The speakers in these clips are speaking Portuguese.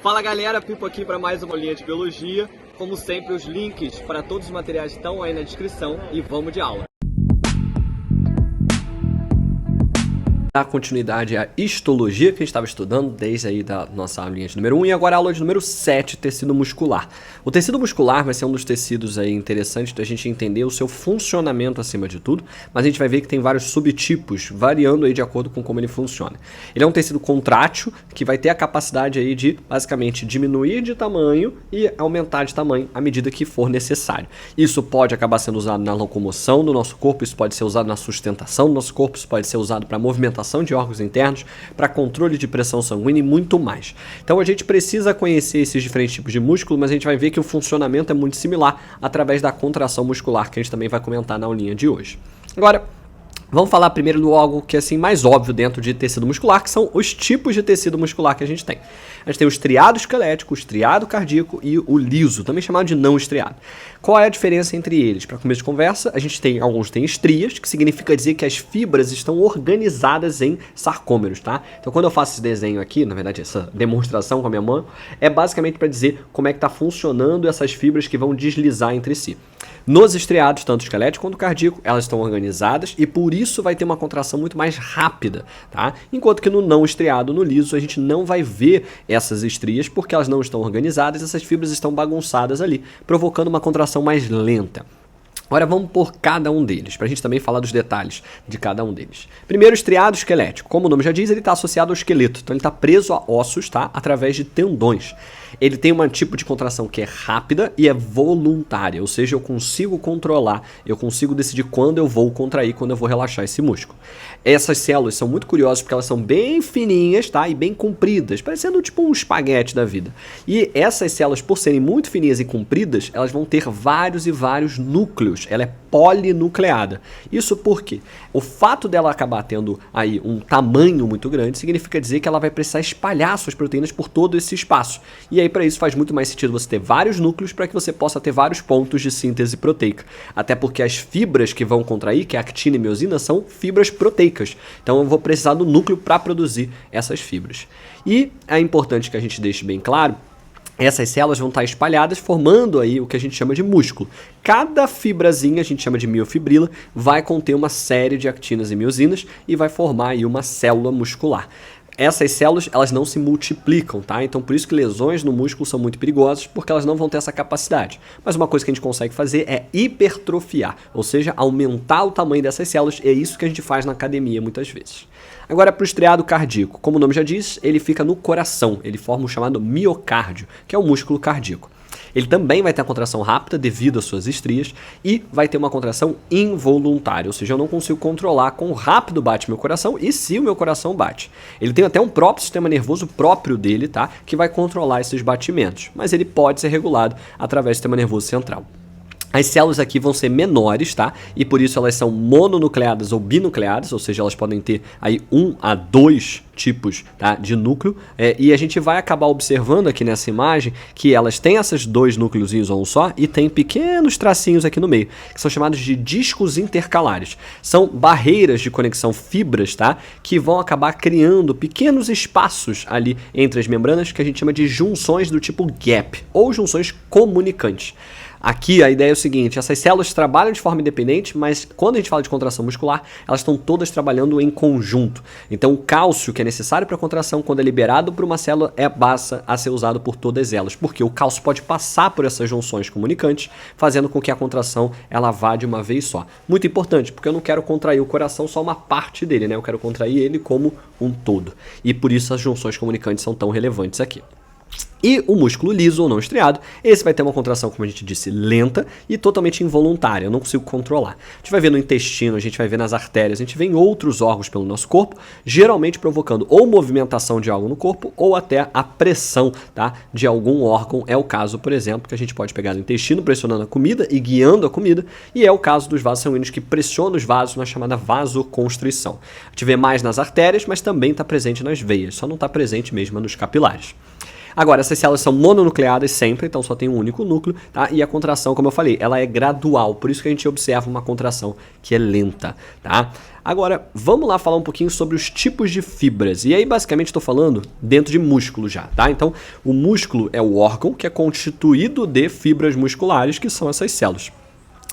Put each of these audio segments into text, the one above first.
Fala galera, Pipo aqui para mais uma linha de biologia. Como sempre, os links para todos os materiais estão aí na descrição e vamos de aula. A continuidade à histologia que a gente estava estudando desde aí da nossa aulinha de número 1 e agora a aula de número 7, tecido muscular. O tecido muscular vai ser um dos tecidos aí interessantes da gente entender o seu funcionamento acima de tudo, mas a gente vai ver que tem vários subtipos variando aí de acordo com como ele funciona. Ele é um tecido contrátil que vai ter a capacidade aí de basicamente diminuir de tamanho e aumentar de tamanho à medida que for necessário. Isso pode acabar sendo usado na locomoção do nosso corpo, isso pode ser usado na sustentação do nosso corpo, isso pode ser usado para movimentação de órgãos internos, para controle de pressão sanguínea e muito mais. Então a gente precisa conhecer esses diferentes tipos de músculo, mas a gente vai ver que o funcionamento é muito similar através da contração muscular, que a gente também vai comentar na aulinha de hoje. Agora, vamos falar primeiro do algo que é assim mais óbvio dentro de tecido muscular, que são os tipos de tecido muscular que a gente tem. A gente tem o estriado esquelético, o estriado cardíaco e o liso, também chamado de não estriado. Qual é a diferença entre eles? Para começo de conversa, a gente tem, alguns têm estrias, que significa dizer que as fibras estão organizadas em sarcômeros, tá? Então quando eu faço esse desenho aqui, na verdade essa demonstração com a minha mão, é basicamente para dizer como é que está funcionando essas fibras que vão deslizar entre si. Nos estriados, tanto esquelético quanto cardíaco, elas estão organizadas e por isso vai ter uma contração muito mais rápida, tá? Enquanto que no não estriado, no liso, a gente não vai ver essas estrias porque elas não estão organizadas, essas fibras estão bagunçadas ali, provocando uma contração mais lenta. Agora vamos por cada um deles, para a gente também falar dos detalhes de cada um deles. Primeiro, o estriado esquelético. Como o nome já diz, ele está associado ao esqueleto, então ele está preso a ossos, tá? Através de tendões. Ele tem um tipo de contração que é rápida e é voluntária, ou seja, eu consigo controlar, eu consigo decidir quando eu vou contrair, quando eu vou relaxar esse músculo. Essas células são muito curiosas porque elas são bem fininhas, tá? E bem compridas, parecendo tipo um espaguete da vida. E essas células, por serem muito fininhas e compridas, elas vão ter vários e vários núcleos. Ela é polinucleada. Isso porque o fato dela acabar tendo aí um tamanho muito grande significa dizer que ela vai precisar espalhar suas proteínas por todo esse espaço. E aí para isso faz muito mais sentido você ter vários núcleos para que você possa ter vários pontos de síntese proteica. Até porque as fibras que vão contrair, que é a actina e miosina, são fibras proteicas. Então eu vou precisar do núcleo para produzir essas fibras. E é importante que a gente deixe bem claro, essas células vão estar espalhadas formando aí o que a gente chama de músculo. Cada fibrazinha, a gente chama de miofibrila, vai conter uma série de actinas e miosinas e vai formar aí uma célula muscular. Essas células, elas não se multiplicam, tá? Então por isso que lesões no músculo são muito perigosas, porque elas não vão ter essa capacidade. Mas uma coisa que a gente consegue fazer é hipertrofiar, ou seja, aumentar o tamanho dessas células, e é isso que a gente faz na academia muitas vezes. Agora para o estriado cardíaco, como o nome já diz, ele fica no coração, ele forma o chamado miocárdio, que é o músculo cardíaco. Ele também vai ter a contração rápida devido às suas estrias e vai ter uma contração involuntária, ou seja, eu não consigo controlar quão rápido bate meu coração e se o meu coração bate. Ele tem até um próprio sistema nervoso próprio dele, tá? Que vai controlar esses batimentos, mas ele pode ser regulado através do sistema nervoso central. As células aqui vão ser menores, tá? E por isso elas são mononucleadas ou binucleadas, ou seja, elas podem ter aí 1 a 2 tipos, tá, de núcleo. E a gente vai acabar observando aqui nessa imagem que elas têm esses dois núcleozinhos ou um só e tem pequenos tracinhos aqui no meio, que são chamados de discos intercalares. São barreiras de conexão, fibras, tá? Que vão acabar criando pequenos espaços ali entre as membranas que a gente chama de junções do tipo gap ou junções comunicantes. Aqui a ideia é o seguinte, essas células trabalham de forma independente, mas quando a gente fala de contração muscular, elas estão todas trabalhando em conjunto. Então o cálcio que é necessário para a contração, quando é liberado por uma célula, passa a ser usado por todas elas, porque o cálcio pode passar por essas junções comunicantes, fazendo com que a contração ela vá de uma vez só. Muito importante, porque eu não quero contrair o coração só uma parte dele, né? Eu quero contrair ele como um todo. E por isso as junções comunicantes são tão relevantes aqui. E o músculo liso ou não estriado, esse vai ter uma contração, como a gente disse, lenta e totalmente involuntária, eu não consigo controlar. A gente vai ver no intestino, a gente vai ver nas artérias, a gente vê em outros órgãos pelo nosso corpo, geralmente provocando ou movimentação de algo no corpo ou até a pressão, tá, de algum órgão. É o caso, por exemplo, que a gente pode pegar no intestino pressionando a comida e guiando a comida, e é o caso dos vasos sanguíneos que pressionam os vasos na chamada vasoconstrição. A gente vê mais nas artérias, mas também está presente nas veias, só não está presente mesmo nos capilares. Agora, essas células são mononucleadas sempre, então só tem um único núcleo, tá? E a contração, como eu falei, ela é gradual, por isso que a gente observa uma contração que é lenta, tá? Agora, vamos lá falar um pouquinho sobre os tipos de fibras. E aí, basicamente, estou falando dentro de músculo já, tá? Então, o músculo é o órgão que é constituído de fibras musculares, que são essas células.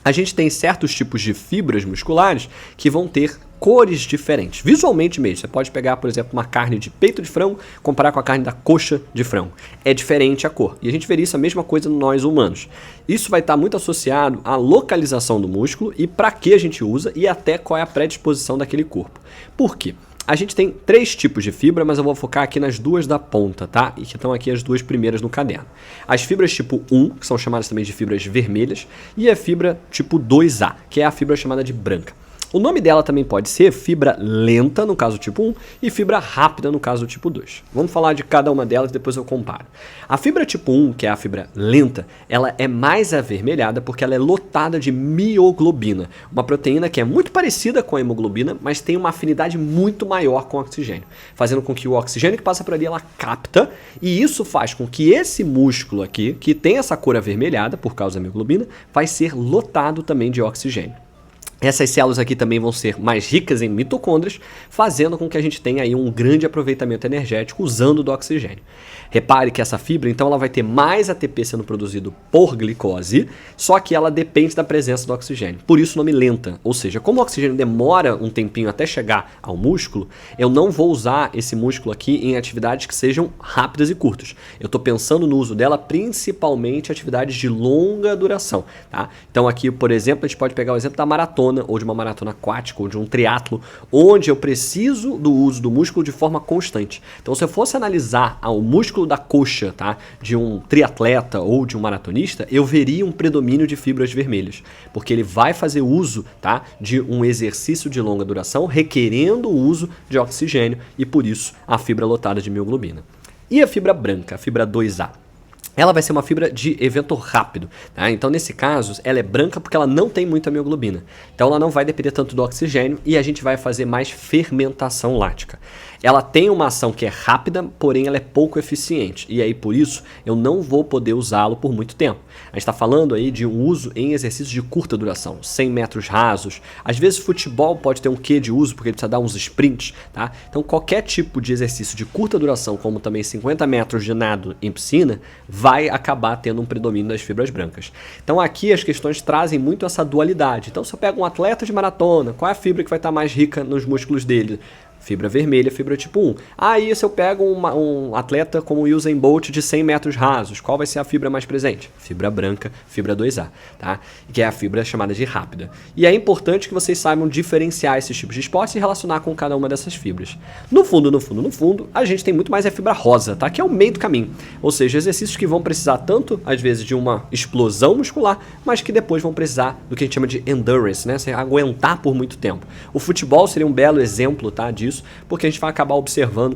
A gente tem certos tipos de fibras musculares que vão ter cores diferentes, visualmente mesmo. Você pode pegar, por exemplo, uma carne de peito de frango, comparar com a carne da coxa de frango. É diferente a cor. E a gente veria isso a mesma coisa em nós humanos. Isso vai estar muito associado à localização do músculo e para que a gente usa e até qual é a predisposição daquele corpo. Por quê? A gente tem 3 tipos de fibra, mas eu vou focar aqui nas 2 da ponta, tá? E que estão aqui as 2 primeiras no caderno. As fibras tipo 1, que são chamadas também de fibras vermelhas, e a fibra tipo 2A, que é a fibra chamada de branca. O nome dela também pode ser fibra lenta, no caso tipo 1, e fibra rápida, no caso tipo 2. Vamos falar de cada uma delas e depois eu comparo. A fibra tipo 1, que é a fibra lenta, ela é mais avermelhada porque ela é lotada de mioglobina, uma proteína que é muito parecida com a hemoglobina, mas tem uma afinidade muito maior com o oxigênio, fazendo com que o oxigênio que passa por ali, ela capta, e isso faz com que esse músculo aqui, que tem essa cor avermelhada por causa da mioglobina, vai ser lotado também de oxigênio. Essas células aqui também vão ser mais ricas em mitocôndrias, fazendo com que a gente tenha aí um grande aproveitamento energético usando do oxigênio. Repare que essa fibra, então, ela vai ter mais ATP sendo produzido por glicose, só que ela depende da presença do oxigênio. Por isso o nome lenta, ou seja, como o oxigênio demora um tempinho até chegar ao músculo, eu não vou usar esse músculo aqui em atividades que sejam rápidas e curtas. Eu estou pensando no uso dela principalmente em atividades de longa duração, tá? Então aqui, por exemplo, a gente pode pegar o exemplo da maratona, ou de uma maratona aquática, ou de um triatlo, onde eu preciso do uso do músculo de forma constante. Então, se eu fosse analisar o músculo da coxa, tá, de um triatleta ou de um maratonista, eu veria um predomínio de fibras vermelhas, porque ele vai fazer uso, tá, de um exercício de longa duração, requerendo o uso de oxigênio, e por isso a fibra lotada de mioglobina. E a fibra branca, a fibra 2A? Ela vai ser uma fibra de evento rápido, tá? Então, nesse caso, ela é branca porque ela não tem muita mioglobina. Então, ela não vai depender tanto do oxigênio e a gente vai fazer mais fermentação lática. Ela tem uma ação que é rápida, porém ela é pouco eficiente. E aí, por isso, eu não vou poder usá-lo por muito tempo. A gente está falando aí de um uso em exercícios de curta duração, 100 metros rasos. Às vezes, futebol pode ter um quê de uso, porque ele precisa dar uns sprints, tá? Então, qualquer tipo de exercício de curta duração, como também 50 metros de nado em piscina, vai acabar tendo um predomínio das fibras brancas. Então aqui as questões trazem muito essa dualidade. Então se eu pego um atleta de maratona, qual é a fibra que vai estar mais rica nos músculos dele? Fibra vermelha, fibra tipo 1. Aí se eu pego um atleta como o Usain Bolt de 100 metros rasos, qual vai ser a fibra mais presente? Fibra branca, fibra 2A, tá? Que é a fibra chamada de rápida. E é importante que vocês saibam diferenciar esses tipos de esportes e relacionar com cada uma dessas fibras. No fundo, a gente tem muito mais a fibra rosa, tá? Que é o meio do caminho. Ou seja, exercícios que vão precisar tanto, às vezes, de uma explosão muscular, mas que depois vão precisar do que a gente chama de endurance, né? Você aguentar por muito tempo. O futebol seria um belo exemplo, tá, disso, porque a gente vai acabar observando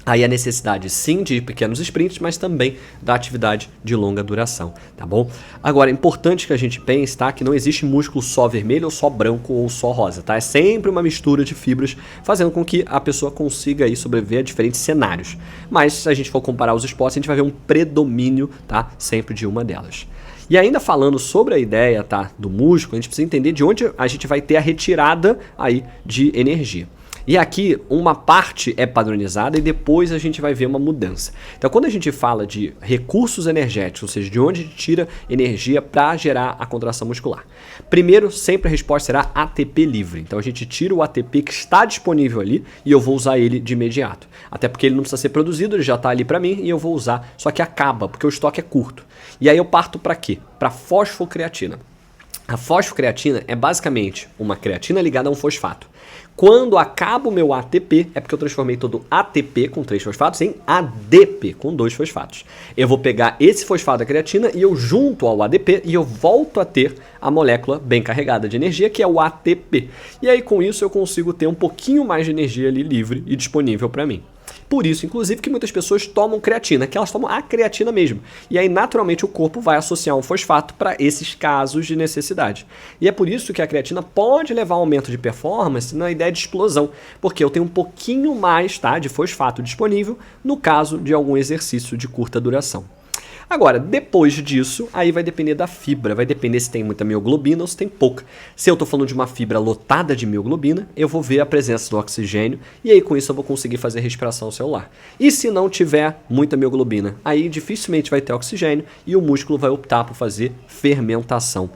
aí a necessidade sim de pequenos sprints, mas também da atividade de longa duração, tá bom? Agora, é importante que a gente pense, tá, que não existe músculo só vermelho ou só branco ou só rosa, tá? É sempre uma mistura de fibras, fazendo com que a pessoa consiga aí sobreviver a diferentes cenários. Mas se a gente for comparar os esportes, a gente vai ver um predomínio, tá, sempre de uma delas. E ainda falando sobre a ideia, tá, do músculo, a gente precisa entender de onde a gente vai ter a retirada aí de energia. E aqui uma parte é padronizada e depois a gente vai ver uma mudança. Então quando a gente fala de recursos energéticos, ou seja, de onde a gente tira energia para gerar a contração muscular. Primeiro, sempre a resposta será ATP livre. Então a gente tira o ATP que está disponível ali e eu vou usar ele de imediato. Até porque ele não precisa ser produzido, ele já está ali para mim e eu vou usar, só que acaba, porque o estoque é curto. E aí eu parto para quê? Para fosfocreatina. A fosfocreatina é basicamente uma creatina ligada a um fosfato. Quando acaba o meu ATP, é porque eu transformei todo ATP com 3 fosfatos em ADP com 2 fosfatos. Eu vou pegar esse fosfato da creatina e eu junto ao ADP e eu volto a ter a molécula bem carregada de energia, que é o ATP. E aí com isso eu consigo ter um pouquinho mais de energia ali livre e disponível para mim. Por isso, inclusive, que muitas pessoas tomam creatina, que elas tomam a creatina mesmo. E aí, naturalmente, o corpo vai associar um fosfato para esses casos de necessidade. E é por isso que a creatina pode levar a um aumento de performance na ideia de explosão, porque eu tenho um pouquinho mais, tá, de fosfato disponível no caso de algum exercício de curta duração. Agora, depois disso, aí vai depender da fibra, vai depender se tem muita mioglobina ou se tem pouca. Se eu estou falando de uma fibra lotada de mioglobina, eu vou ver a presença do oxigênio e aí com isso eu vou conseguir fazer respiração celular. E se não tiver muita mioglobina, aí dificilmente vai ter oxigênio e o músculo vai optar por fazer fermentação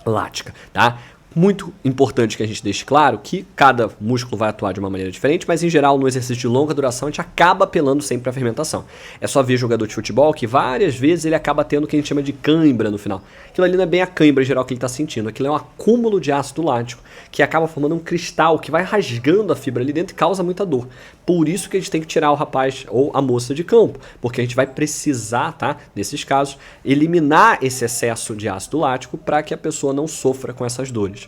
lática, tá? Muito importante que a gente deixe claro que cada músculo vai atuar de uma maneira diferente, mas em geral no exercício de longa duração a gente acaba apelando sempre para a fermentação. É só ver jogador de futebol que várias vezes ele acaba tendo o que a gente chama de cãibra no final. Aquilo ali não é bem a cãibra em geral que ele está sentindo, aquilo é um acúmulo de ácido lático que acaba formando um cristal que vai rasgando a fibra ali dentro e causa muita dor. Por isso que a gente tem que tirar o rapaz ou a moça de campo, porque a gente vai precisar, tá, nesses casos, eliminar esse excesso de ácido lático para que a pessoa não sofra com essas dores.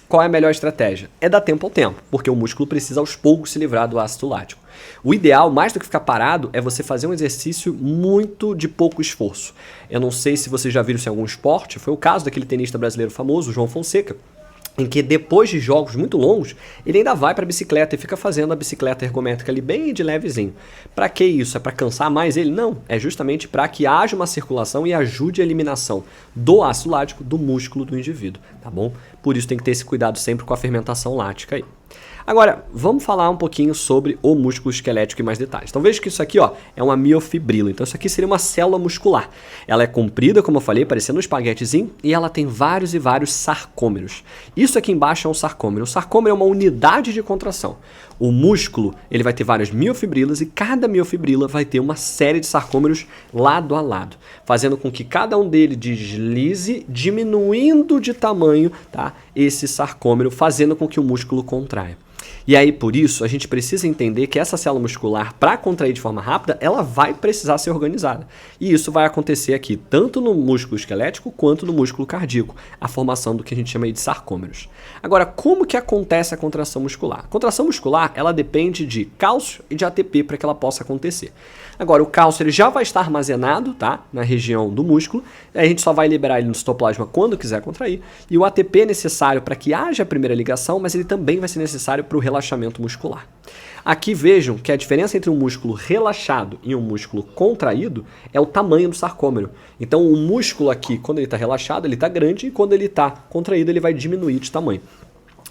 Qual é a melhor estratégia? É dar tempo ao tempo, porque o músculo precisa aos poucos se livrar do ácido lático. O ideal, mais do que ficar parado, é você fazer um exercício muito de pouco esforço. Eu não sei se vocês já viram isso em algum esporte, foi o caso daquele tenista brasileiro famoso, João Fonseca, em que depois de jogos muito longos, ele ainda vai para a bicicleta e fica fazendo a bicicleta ergométrica ali bem de levezinho. Para que isso? É para cansar mais ele? Não, é justamente para que haja uma circulação e ajude a eliminação do ácido lático do músculo do indivíduo, tá bom? Por isso tem que ter esse cuidado sempre com a fermentação lática aí. Agora, vamos falar um pouquinho sobre o músculo esquelético em mais detalhes. Então veja que isso aqui, ó, é uma miofibrila. Então isso aqui seria uma célula muscular. Ela é comprida, como eu falei, parecendo um espaguetezinho, e ela tem vários e vários sarcômeros. Isso aqui embaixo é um sarcômero. O sarcômero é uma unidade de contração. O músculo, ele vai ter várias miofibrilas e cada miofibrila vai ter uma série de sarcômeros lado a lado, fazendo com que cada um deles deslize, diminuindo de tamanho, tá, esse sarcômero, fazendo com que o músculo contraia. E aí, por isso, a gente precisa entender que essa célula muscular, para contrair de forma rápida, ela vai precisar ser organizada. E isso vai acontecer aqui, tanto no músculo esquelético quanto no músculo cardíaco, a formação do que a gente chama de sarcômeros. Agora, como que acontece a contração muscular? A contração muscular, ela depende de cálcio e de ATP para que ela possa acontecer. Agora, o cálcio ele já vai estar armazenado, tá, na região do músculo, a gente só vai liberar ele no citoplasma quando quiser contrair, e o ATP é necessário para que haja a primeira ligação, mas ele também vai ser necessário para o relaxamento muscular. Aqui vejam que a diferença entre um músculo relaxado e um músculo contraído é o tamanho do sarcômero. Então o músculo aqui, quando ele está relaxado, ele está grande, e quando ele está contraído, ele vai diminuir de tamanho.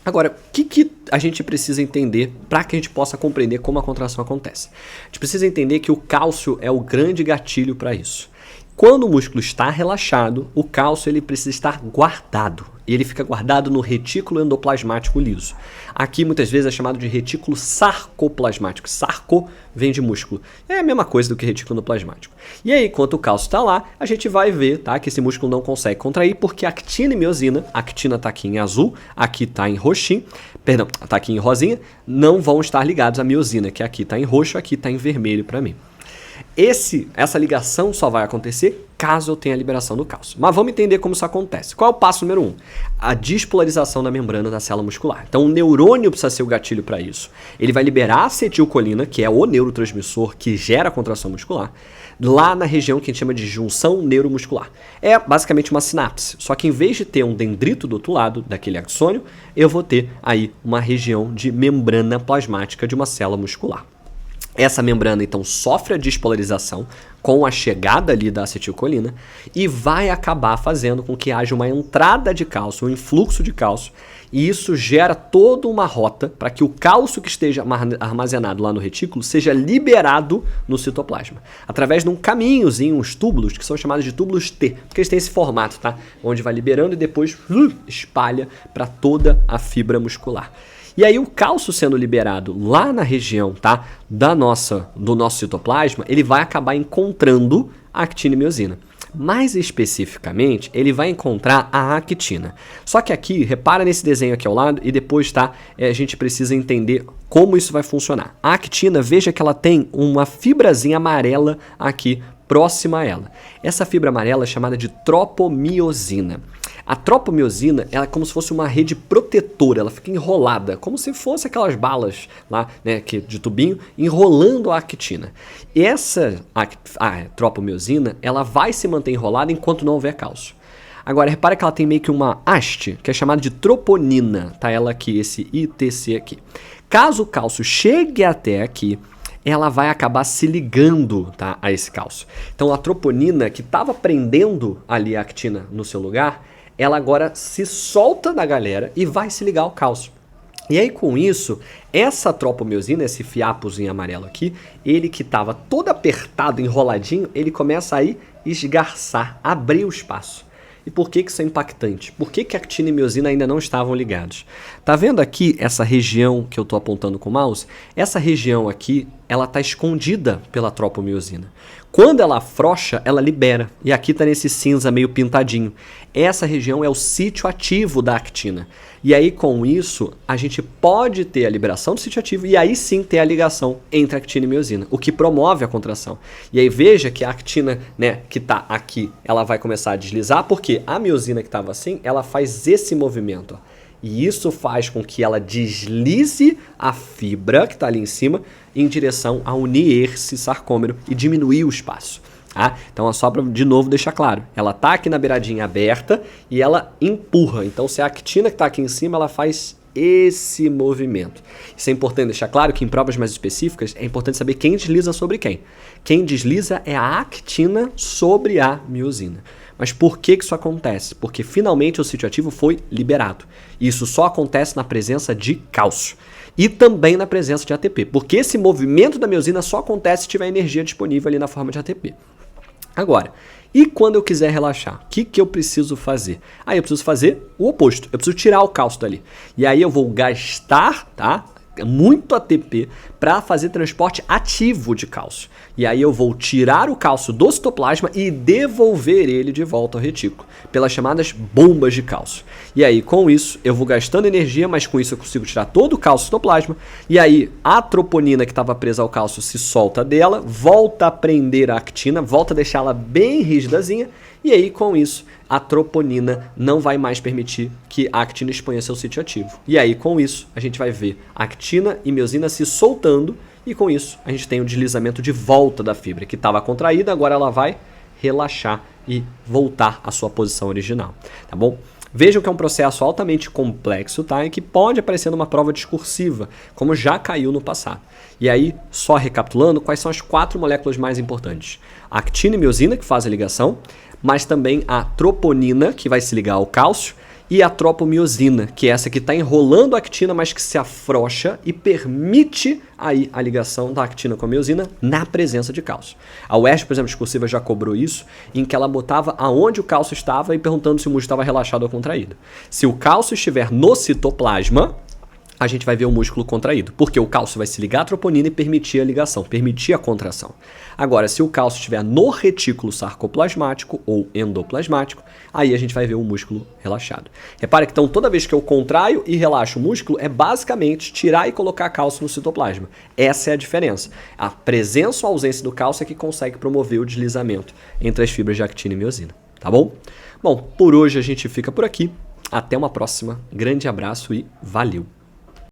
Agora, o que a gente precisa entender para que a gente possa compreender como a contração acontece? A gente precisa entender que o cálcio é o grande gatilho para isso. Quando o músculo está relaxado, o cálcio ele precisa estar guardado. E ele fica guardado no retículo endoplasmático liso. Aqui muitas vezes é chamado de retículo sarcoplasmático. Sarco vem de músculo. É a mesma coisa do que retículo endoplasmático. E aí, enquanto o cálcio está lá, a gente vai ver, tá, que esse músculo não consegue contrair porque a actina e miosina, a actina está aqui em azul, aqui está em roxinho, perdão, está aqui em rosinha, não vão estar ligados à miosina, que aqui está em roxo, aqui está em vermelho para mim. Essa ligação só vai acontecer caso eu tenha a liberação do cálcio. Mas vamos entender como isso acontece. Qual é o passo número 1? A despolarização da membrana da célula muscular. Então o neurônio precisa ser o gatilho para isso. Ele vai liberar a acetilcolina, que é o neurotransmissor que gera a contração muscular, lá na região que a gente chama de junção neuromuscular. É basicamente uma sinapse, só que em vez de ter um dendrito do outro lado daquele axônio, eu vou ter aí uma região de membrana plasmática de uma célula muscular. Essa membrana, então, sofre a despolarização com a chegada ali da acetilcolina e vai acabar fazendo com que haja uma entrada de cálcio, um influxo de cálcio, e isso gera toda uma rota para que o cálcio que esteja armazenado lá no retículo seja liberado no citoplasma, através de um caminhozinho, uns túbulos, que são chamados de túbulos T, porque eles têm esse formato, tá? Onde vai liberando e depois espalha para toda a fibra muscular. E aí o cálcio sendo liberado lá na região, tá, do nosso citoplasma, ele vai acabar encontrando a actina e miosina. Mais especificamente, ele vai encontrar a actina. Só que aqui, repara nesse desenho aqui ao lado e depois, tá, a gente precisa entender como isso vai funcionar. A actina, veja que ela tem uma fibrazinha amarela aqui próxima a ela. Essa fibra amarela é chamada de tropomiosina. A tropomiosina, ela é como se fosse uma rede protetora, ela fica enrolada, como se fosse aquelas balas lá, né, de tubinho, enrolando a actina. E a tropomiosina, ela vai se manter enrolada enquanto não houver cálcio. Agora, repara que ela tem meio que uma haste, que é chamada de troponina, tá? Ela aqui, esse ITC aqui. Caso o cálcio chegue até aqui, ela vai acabar se ligando, tá, a esse cálcio. Então, a troponina, que estava prendendo ali a actina no seu lugar, ela agora se solta da galera e vai se ligar ao cálcio. E aí, com isso, essa tropomiosina, esse fiapozinho amarelo aqui, ele que estava todo apertado, enroladinho, ele começa a esgarçar, abrir o espaço. E por que isso é impactante? Por que a actina e miosina ainda não estavam ligados? Tá vendo aqui essa região que eu estou apontando com o mouse? Essa região aqui, ela está escondida pela tropomiosina. Quando ela afrouxa, ela libera. E aqui está nesse cinza meio pintadinho. Essa região é o sítio ativo da actina. E aí, com isso, a gente pode ter a liberação do sítio ativo e aí sim ter a ligação entre actina e miosina, o que promove a contração. E aí veja que a actina, né, que está aqui, ela vai começar a deslizar, porque a miosina que estava assim, ela faz esse movimento, ó. E isso faz com que ela deslize a fibra que está ali em cima em direção a unir esse sarcômero e diminuir o espaço. Tá? Então, só para de novo deixar claro, ela está aqui na beiradinha aberta e ela empurra. Então, se a actina que está aqui em cima, ela faz esse movimento. Isso é importante deixar claro que em provas mais específicas é importante saber quem desliza sobre quem. Quem desliza é a actina sobre a miosina. Mas por que isso acontece? Porque finalmente o sítio ativo foi liberado. E isso só acontece na presença de cálcio. E também na presença de ATP. Porque esse movimento da miosina só acontece se tiver energia disponível ali na forma de ATP. Agora, e quando eu quiser relaxar? O que eu preciso fazer? Aí eu preciso fazer o oposto. Eu preciso tirar o cálcio dali. E aí eu vou gastar, tá, muito ATP para fazer transporte ativo de cálcio. E aí eu vou tirar o cálcio do citoplasma e devolver ele de volta ao retículo, pelas chamadas bombas de cálcio. E aí, com isso, eu vou gastando energia, mas com isso eu consigo tirar todo o cálcio do citoplasma. E aí, a troponina que estava presa ao cálcio se solta dela, volta a prender a actina, volta a deixá-la bem rigidazinha. E aí, com isso, a troponina não vai mais permitir que a actina exponha seu sítio ativo. E aí, com isso, a gente vai ver a actina e miosina se soltando e com isso a gente tem o deslizamento de volta da fibra, que estava contraída, agora ela vai relaxar e voltar à sua posição original, tá bom? Vejam que é um processo altamente complexo, tá? E que pode aparecer numa prova discursiva, como já caiu no passado. E aí, só recapitulando, quais são as 4 moléculas mais importantes? A actina e miosina, que faz a ligação, mas também a troponina, que vai se ligar ao cálcio, e a tropomiosina, que é essa que está enrolando a actina, mas que se afrouxa e permite aí a ligação da actina com a miosina na presença de cálcio. A UERJ, por exemplo, discursiva já cobrou isso, em que ela botava aonde o cálcio estava e perguntando se o músculo estava relaxado ou contraído. Se o cálcio estiver no citoplasma, a gente vai ver o músculo contraído, porque o cálcio vai se ligar à troponina e permitir a ligação, permitir a contração. Agora, se o cálcio estiver no retículo sarcoplasmático ou endoplasmático, aí a gente vai ver o músculo relaxado. Repare que então toda vez que eu contraio e relaxo o músculo, é basicamente tirar e colocar cálcio no citoplasma. Essa é a diferença. A presença ou ausência do cálcio é que consegue promover o deslizamento entre as fibras de actina e miosina, tá bom? Bom, por hoje a gente fica por aqui. Até uma próxima. Grande abraço e valeu!